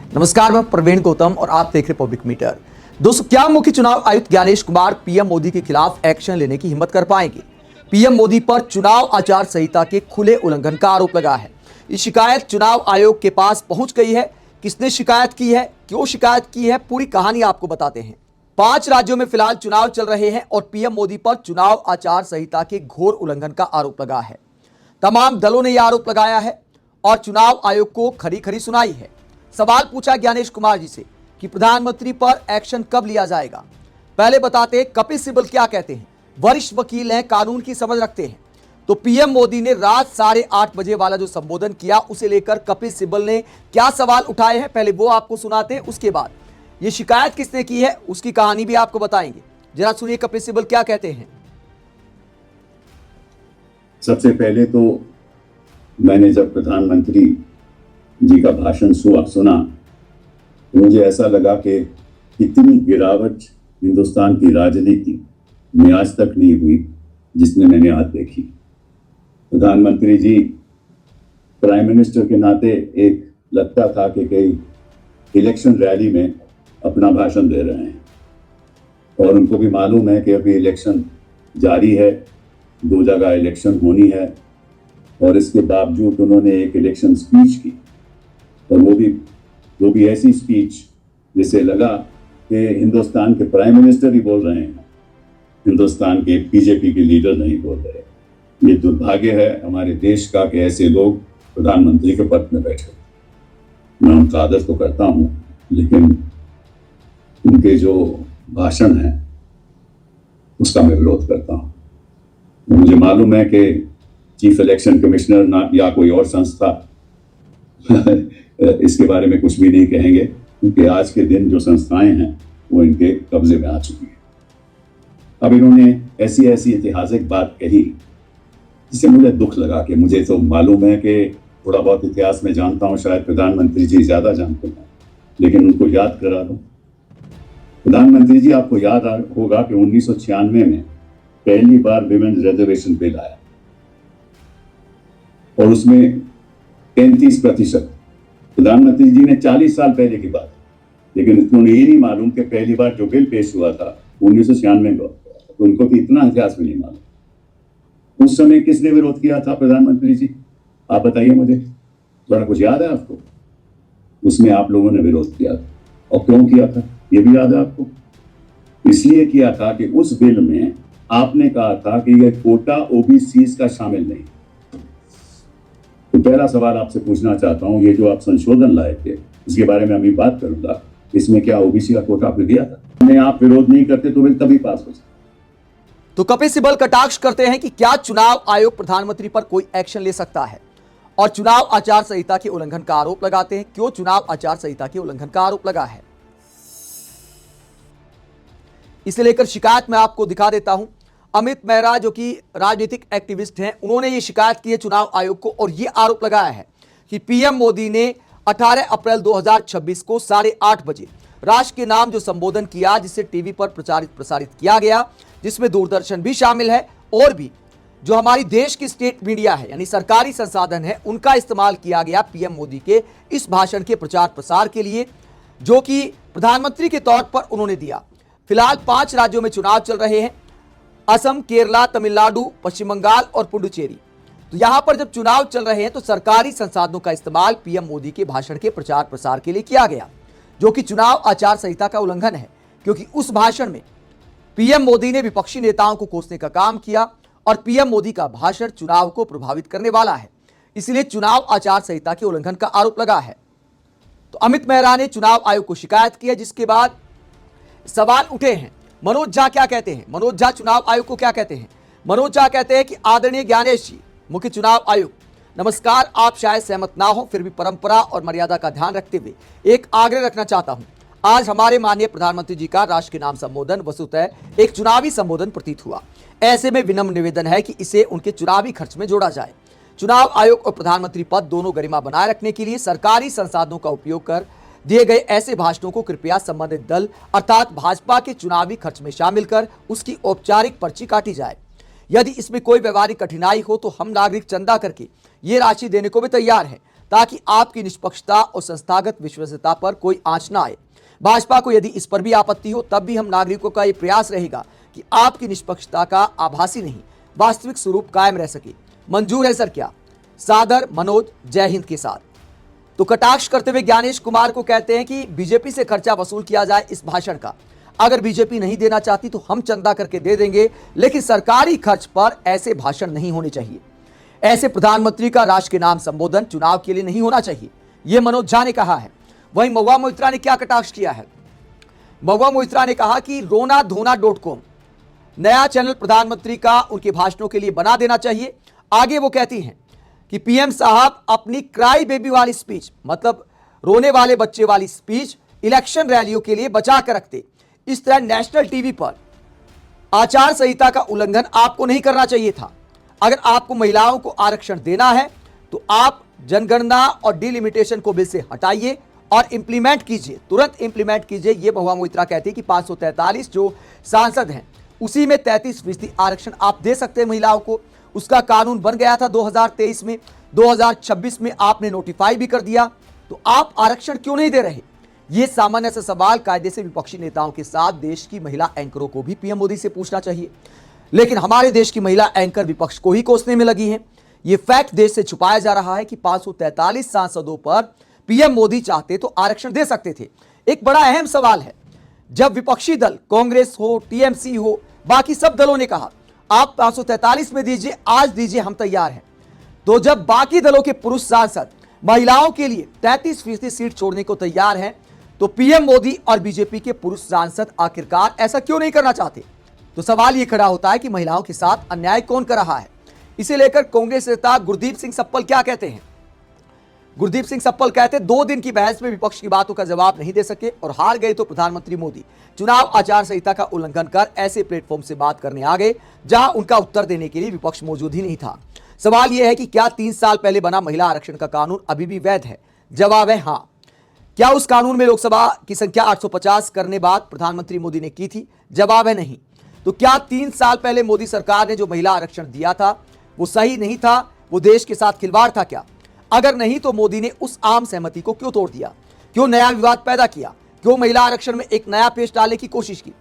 नमस्कार, मैं प्रवीण गौतम और आप देख रहे पब्लिक मीटर। दोस्तों, क्या मुख्य चुनाव आयुक्त ज्ञानेश कुमार पीएम मोदी के खिलाफ एक्शन लेने की हिम्मत कर पाएंगे? पीएम मोदी पर चुनाव आचार संहिता के खुले उल्लंघन का आरोप लगा है। ये शिकायत चुनाव आयोग के पास पहुंच गई है। किसने शिकायत की है, क्यों शिकायत की है, पूरी कहानी आपको बताते हैं। 5 राज्यों में फिलहाल चुनाव चल रहे हैं और पीएम मोदी पर चुनाव आचार संहिता के घोर उल्लंघन का आरोप लगा है। तमाम दलों ने यह आरोप लगाया है और चुनाव आयोग को खरी खरी सुनाई है। सवाल पूछा ज्ञानेश कुमार जी से कि प्रधानमंत्री पर एक्शन कब लिया जाएगा। पहले बताते हैं कपिल सिब्बल क्या कहते हैं। वरिष्ठ वकील हैं, कानून की समझ रखते हैं। तो पीएम मोदी ने रात 8:30 बजे वाला जो संबोधन किया, उसे लेकर कपिल सिब्बल ने क्या सवाल उठाए हैं, पहले वो आपको सुनाते हैं। उसके बाद ये शिकायत किसने की है, उसकी कहानी भी आपको बताएंगे। जरा सुनिए कपिल सिब्बल क्या कहते हैं। सबसे पहले तो मैंने जब प्रधानमंत्री जी का भाषण सुना तो मुझे ऐसा लगा कि इतनी गिरावट हिंदुस्तान की राजनीति में आज तक नहीं हुई जिसने मैंने आज देखी। प्रधानमंत्री जी प्राइम मिनिस्टर के नाते एक लगता था कि कई इलेक्शन रैली में अपना भाषण दे रहे हैं और उनको भी मालूम है कि अभी इलेक्शन जारी है, 2 जगह इलेक्शन होनी है और इसके बावजूद उन्होंने एक इलेक्शन स्पीच की और वो भी ऐसी स्पीच जिसे लगा कि हिंदुस्तान के प्राइम मिनिस्टर ही बोल रहे हैं, हिंदुस्तान के बीजेपी के लीडर नहीं बोल रहे। ये दुर्भाग्य है हमारे देश का कि ऐसे लोग प्रधानमंत्री के पद में बैठे। मैं उनका आदर तो करता हूं, लेकिन उनके जो भाषण है उसका मैं विरोध करता हूं। मुझे मालूम है कि चीफ इलेक्शन कमिश्नर ना या कोई और संस्था इसके बारे में कुछ भी नहीं कहेंगे, क्योंकि आज के दिन जो संस्थाएं हैं वो इनके कब्जे में आ चुकी है। अब इन्होंने ऐसी ऐतिहासिक बात कही जिससे मुझे दुख लगा कि मुझे तो मालूम है कि थोड़ा बहुत इतिहास में जानता हूं, शायद प्रधानमंत्री जी ज्यादा जानते हैं, लेकिन उनको याद करा दूं। प्रधानमंत्री जी, आपको याद होगा कि 1996 में पहली बार विमेन्स रिजर्वेशन बिल आया और उसमें 33%। प्रधानमंत्री जी ने 40 साल पहले की बात, लेकिन उन्हें ये नहीं मालूम कि पहली बार जो बिल पेश हुआ था 1996 में, तो उनको भी इतना इतिहास भी नहीं मालूम। उस समय किसने विरोध किया था प्रधानमंत्री जी, आप बताइए मुझे, थोड़ा कुछ याद है आपको? उसमें आप लोगों ने विरोध किया था और क्यों किया था ये भी याद है आपको? इसलिए किया था कि उस बिल में आपने कहा था कि यह कोटा ओबीसी का शामिल नहीं। तो पहला सवाल आपसे पूछना चाहता हूं, ये जो आप संशोधन लाए थे इसके बारे में अभी बात करूंगा, इसमें क्या ओबीसी का कोटा आपने दिया था? नहीं, आप विरोध नहीं करते तो बिल तभी पास हो सकता। तो कपिल सिब्बल कटाक्ष करते हैं कि क्या चुनाव आयोग प्रधानमंत्री पर कोई एक्शन ले सकता है और चुनाव आचार संहिता के उल्लंघन का आरोप लगाते हैं। क्यों चुनाव आचार संहिता के उल्लंघन का आरोप लगा है, इसे लेकर शिकायत मैं आपको दिखा देता हूं। अमित मेहरा जो कि राजनीतिक एक्टिविस्ट हैं, उन्होंने ये शिकायत की है चुनाव आयोग को और ये आरोप लगाया है कि पीएम मोदी ने 18 अप्रैल 2026 को 8:30 बजे राष्ट्र के नाम जो संबोधन किया, जिसे टीवी पर प्रसारित किया गया, जिसमें दूरदर्शन भी शामिल है और भी जो हमारी देश की स्टेट मीडिया है यानी सरकारी संसाधन है, उनका इस्तेमाल किया गया पीएम मोदी के इस भाषण के प्रचार प्रसार के लिए, जो कि प्रधानमंत्री के तौर पर उन्होंने दिया। फिलहाल 5 राज्यों में चुनाव चल रहे हैं, असम, केरला, तमिलनाडु, पश्चिम बंगाल और पुडुचेरी। तो यहां पर जब चुनाव चल रहे हैं तो सरकारी संसाधनों का इस्तेमाल पीएम मोदी के भाषण के प्रचार प्रसार के लिए किया गया, जो कि चुनाव आचार संहिता का उल्लंघन है, क्योंकि उस भाषण में पीएम मोदी ने विपक्षी नेताओं को कोसने का काम किया और पीएम मोदी का भाषण चुनाव को प्रभावित करने वाला है, इसलिए चुनाव आचार संहिता के उल्लंघन का आरोप लगा है। तो अमित मेहरा ने चुनाव आयोग को शिकायत की है, जिसके बाद सवाल उठे हैं। मनोज झा क्या कहते हैं? मनोज झा चुनाव आयोग को क्या कहते हैं? मनोज झा कहते हैं कि आदरणीय ज्ञानेश जी, मुख्य चुनाव आयुक्त, नमस्कार। आप शायद सहमत ना हो, फिर भी परंपरा और मर्यादा का ध्यान रखते हुए एक आग्रह रखना चाहता हूं। आज हमारे माननीय प्रधानमंत्री जी का राष्ट्र के नाम संबोधन वस्तुतः एक चुनावी संबोधन प्रतीत हुआ। ऐसे में विनम्र निवेदन है कि इसे उनके चुनावी खर्च में जोड़ा जाए। चुनाव आयोग और प्रधानमंत्री पद दोनों गरिमा बनाए रखने के लिए सरकारी संसाधनों का उपयोग कर दिए गए ऐसे भाषणों को कृपया संबंधित दल अर्थात भाजपा के चुनावी खर्च में शामिल कर उसकी औपचारिक पर्ची काटी जाए। यदि इसमें कोई व्यवहारिक कठिनाई हो तो हम नागरिक चंदा करके ये राशि देने को भी तैयार हैं। ताकि आपकी निष्पक्षता और संस्थागत विश्वसनीयता पर कोई आंच ना आए। भाजपा को यदि इस पर भी आपत्ति हो तब भी हम नागरिकों का यह प्रयास रहेगा कि आपकी निष्पक्षता का आभासी नहीं वास्तविक स्वरूप कायम रह सके। मंजूर है सर क्या? सादर मनोज, जय हिंद के साथ। तो कटाक्ष करते हुए ज्ञानेश कुमार को कहते हैं कि बीजेपी से खर्चा वसूल किया जाए इस भाषण का। अगर बीजेपी नहीं देना चाहती तो हम चंदा करके दे देंगे, लेकिन सरकारी खर्च पर ऐसे भाषण नहीं होने चाहिए। ऐसे प्रधानमंत्री का राष्ट्र के नाम संबोधन चुनाव के लिए नहीं होना चाहिए, यह मनोज झा ने कहा है। वहीं महुआ मोइत्रा ने क्या कटाक्ष किया है? महुआ मोइत्रा ने कहा कि ronaधोना.com नया चैनल प्रधानमंत्री का उनके भाषणों के लिए बना देना चाहिए। आगे वो कहती हैं कि पीएम साहब अपनी क्राई बेबी वाली स्पीच, मतलब रोने वाले बच्चे वाली स्पीच, इलेक्शन रैलियों के लिए बचा कर रखते। इस तरह नेशनल टीवी पर आचार संहिता का उल्लंघन आपको नहीं करना चाहिए था। अगर आपको महिलाओं को आरक्षण देना है तो आप जनगणना और डिलिमिटेशन को बिल से हटाइए और इंप्लीमेंट कीजिए, तुरंत इंप्लीमेंट कीजिए। यह महुआ मोइत्रा कहती है कि 543 जो सांसद हैं उसी में 33% आरक्षण आप दे सकते हैं महिलाओं को। उसका कानून बन गया था 2023 में, 2026 में आपने नोटिफाई भी कर दिया, तो आप आरक्षण क्यों नहीं दे रहे? यह सामान्य सा सवाल कायदे से विपक्षी नेताओं के साथ देश की महिला एंकरों को भी पीएम मोदी से पूछना चाहिए। लेकिन हमारे देश की महिला एंकर विपक्ष को ही कोसने में लगी हैं। यह फैक्ट देश से छुपाया जा रहा है कि 543 सांसदों पर पीएम मोदी चाहते तो आरक्षण दे सकते थे। एक बड़ा अहम सवाल है, जब विपक्षी दल कांग्रेस हो, टीएमसी हो, बाकी सब दलों ने कहा आप 543 में दीजिए, आज दीजिए, हम तैयार हैं, तो जब बाकी दलों के पुरुष सांसद महिलाओं के लिए 33% सीट छोड़ने को तैयार हैं, तो पीएम मोदी और बीजेपी के पुरुष सांसद आखिरकार ऐसा क्यों नहीं करना चाहते? तो सवाल यह खड़ा होता है कि महिलाओं के साथ अन्याय कौन कर रहा है। इसे लेकर कांग्रेस नेता गुरदीप सिंह सप्पल क्या कहते हैं? गुरदीप सिंह सप्पल कहते 2 दिन की बहस में विपक्ष की बातों का जवाब नहीं दे सके और हार गए तो प्रधानमंत्री मोदी चुनाव आचार संहिता का उल्लंघन कर ऐसे प्लेटफॉर्म से बात करने आ गए जहां उनका उत्तर देने के लिए विपक्ष मौजूद ही नहीं था। सवाल यह है कि क्या 3 साल पहले बना महिला आरक्षण का कानून अभी भी वैध है? जवाब है हाँ। क्या उस कानून में लोकसभा की संख्या 850 करने बाद प्रधानमंत्री मोदी ने की थी? जवाब है नहीं। तो क्या 3 साल पहले मोदी सरकार ने जो महिला आरक्षण दिया था वो सही नहीं था? वो देश के साथ खिलवाड़ था क्या? अगर नहीं तो मोदी ने उस आम सहमति को क्यों तोड़ दिया? क्यों नया विवाद पैदा किया? क्यों महिला आरक्षण में एक नया पेश डालने की कोशिश की?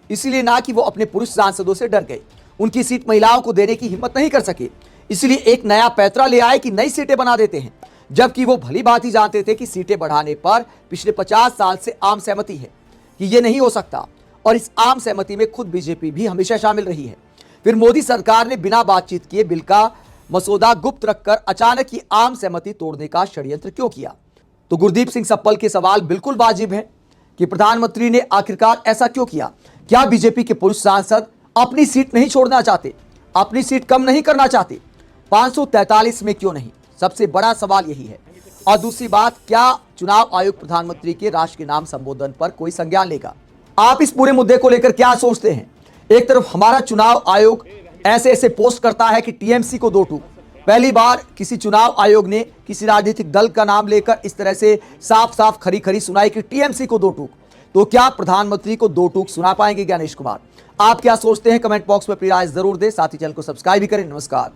इसलिए ना कि वो अपने पुरुष सांसदों से डर गए, उनकी सीट महिलाओं को देने की हिम्मत नहीं कर सके, इसलिए एक नया पैंतरा ले आए कि नई सीटें बना देते हैं, जबकि वो भली बात ही जानते थे कि सीटें बढ़ाने पर पिछले 50 साल से आम सहमति है कि ये नहीं हो सकता, और इस आम सहमति में खुद बीजेपी भी हमेशा शामिल रही है। फिर मोदी सरकार ने बिना बातचीत किए बिल का मसौदा गुप्त रखकर अचानक ही आम सहमति तोड़ने का षड्यंत्र क्यों किया? तो गुरदीप सिंह सप्पल के सवाल बिल्कुल वाजिब है कि प्रधानमंत्री ने आखिरकार ऐसा क्यों किया? क्या बीजेपी के पुरुष सांसद अपनी सीट नहीं छोड़ना चाहते, अपनी सीट कम नहीं करना चाहते? 543 में क्यों नहीं? सबसे बड़ा सवाल यही है। और दूसरी बात, क्या चुनाव आयोग प्रधानमंत्री के राष्ट्र के नाम संबोधन पर कोई संज्ञान लेगा? आप इस पूरे मुद्दे को लेकर क्या सोचते हैं? एक तरफ हमारा चुनाव आयोग ऐसे ऐसे पोस्ट करता है कि टीएमसी को 2 टूक। पहली बार किसी चुनाव आयोग ने किसी राजनीतिक दल का नाम लेकर इस तरह से साफ साफ खरी खरी सुनाई कि टीएमसी को 2 टूक। तो क्या प्रधानमंत्री को 2 टूक सुना पाएंगे ज्ञानेश कुमार? आप क्या सोचते हैं? कमेंट बॉक्स में अपनी राय जरूर दें, साथ ही चैनल को सब्सक्राइब भी करें। नमस्कार।